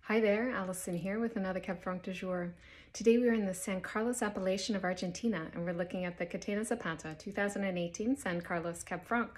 Hi there, Allison here with another Cab Franc du jour. Today we are in the San Carlos appellation of Argentina and we're looking at the Catena Zapata 2018 San Carlos Cab Franc.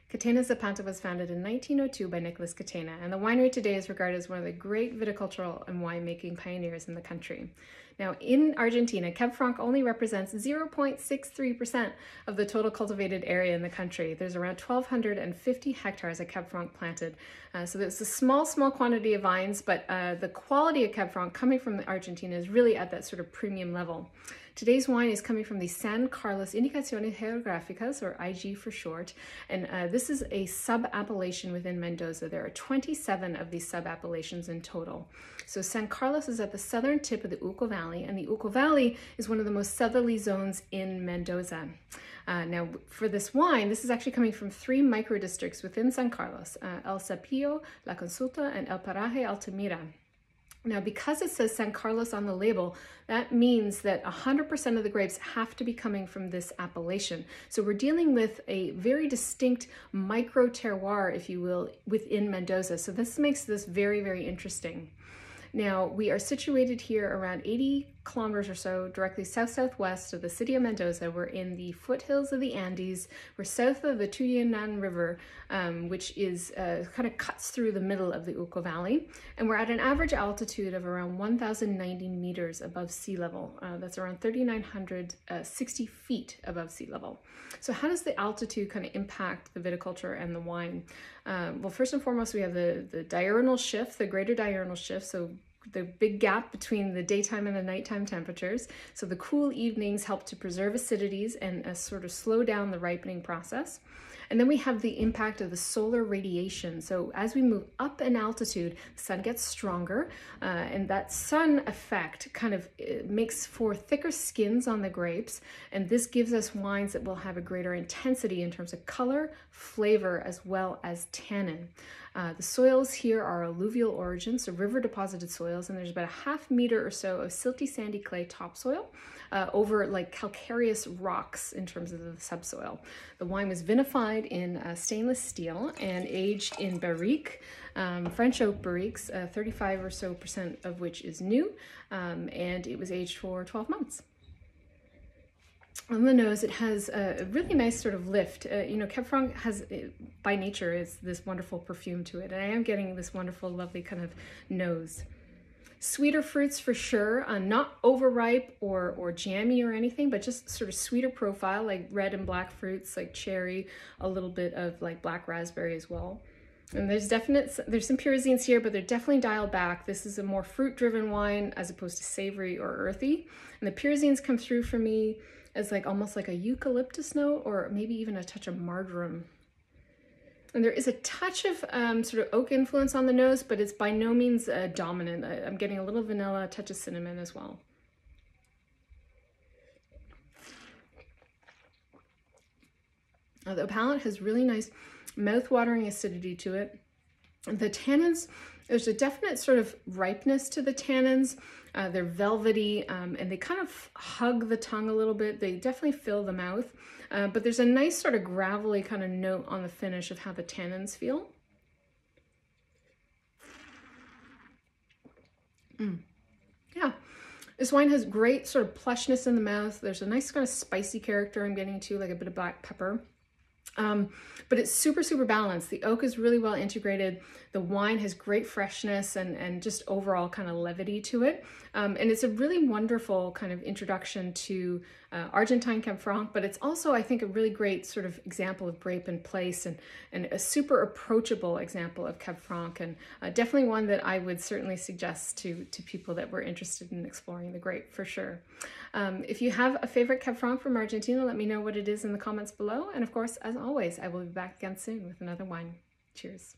Catena Zapata was founded in 1902 by Nicholas Catena, and the winery today is regarded as one of the great viticultural and winemaking pioneers in the country. Now, in Argentina, Cab Franc only represents 0.63% of the total cultivated area in the country. There's around 1,250 hectares of Cab Franc planted. So there's a small quantity of vines, but the quality of Cab Franc coming from Argentina is really at that sort of premium level. Today's wine is coming from the San Carlos Indicaciones Geográficas, or IG for short, and this is a sub-appellation within Mendoza. There are 27 of these sub-appellations in total. So San Carlos is at the southern tip of the Uco Valley, and the Uco Valley is one of the most southerly zones in Mendoza. Now, for this wine, this is actually coming from 3 micro-districts within San Carlos, El Sapillo, La Consulta, and El Paraje Altamira. Now, because it says San Carlos on the label, that means that 100% of the grapes have to be coming from this appellation. So we're dealing with a very distinct micro terroir, if you will, within Mendoza. So this makes this very, very interesting. Now, we are situated here around 80 kilometers or so directly south-southwest of the city of Mendoza. We're in the foothills of the Andes. We're south of the Tunuyán River, which is kind of cuts through the middle of the Uco Valley. And we're at an average altitude of around 1,090 meters above sea level. That's around 3,960 feet above sea level. So how does the altitude kind of impact the viticulture and the wine? Well, first and foremost, we have the diurnal shift, the greater diurnal shift. So the big gap between the daytime and the nighttime temperatures. So the cool evenings help to preserve acidities and sort of slow down the ripening process. And then we have the impact of the solar radiation. So as we move up in altitude, the sun gets stronger, and that sun effect kind of makes for thicker skins on the grapes. And this gives us wines that will have a greater intensity in terms of color, flavor, as well as tannin. The soils here are alluvial origin, so river deposited soils, and there's about a ½ meter or so of silty sandy clay topsoil over like calcareous rocks in terms of the subsoil. The wine was vinified in stainless steel and aged in barrique, French oak barriques, 35% or so of which is new, and it was aged for 12 months. On the nose, it has a really nice sort of lift. Cab Franc has, by nature, is this wonderful perfume to it. And I am getting this wonderful, lovely kind of nose. Sweeter fruits for sure, not overripe or jammy or anything, but just sort of sweeter profile, like red and black fruits, like cherry, a little bit of like black raspberry as well. And there's some pyrazines here, but they're definitely dialed back. This is a more fruit-driven wine as opposed to savory or earthy. And the pyrazines come through for me as like almost like a eucalyptus note, or maybe even a touch of marjoram. And there is a touch of sort of oak influence on the nose, but it's by no means dominant. I'm getting a little vanilla, a touch of cinnamon as well. The palate has really nice mouth-watering acidity to it. The tannins, there's a definite sort of ripeness to the tannins. They're velvety and they kind of hug the tongue a little bit. They definitely fill the mouth, but there's a nice sort of gravelly kind of note on the finish of how the tannins feel. Yeah, this wine has great sort of plushness in the mouth. There's a nice kind of spicy character I'm getting to, like a bit of black pepper. But it's super balanced. The oak is really well integrated. The wine has great freshness and just overall kind of levity to it. And it's a really wonderful kind of introduction to Argentine Cab Franc, but it's also, I think, a really great sort of example of grape and place and a super approachable example of Cab Franc, and definitely one that I would certainly suggest to people that were interested in exploring the grape for sure. If you have a favorite Cab Franc from Argentina, let me know what it is in the comments below. And of course, as always, I will be back again soon with another wine. Cheers.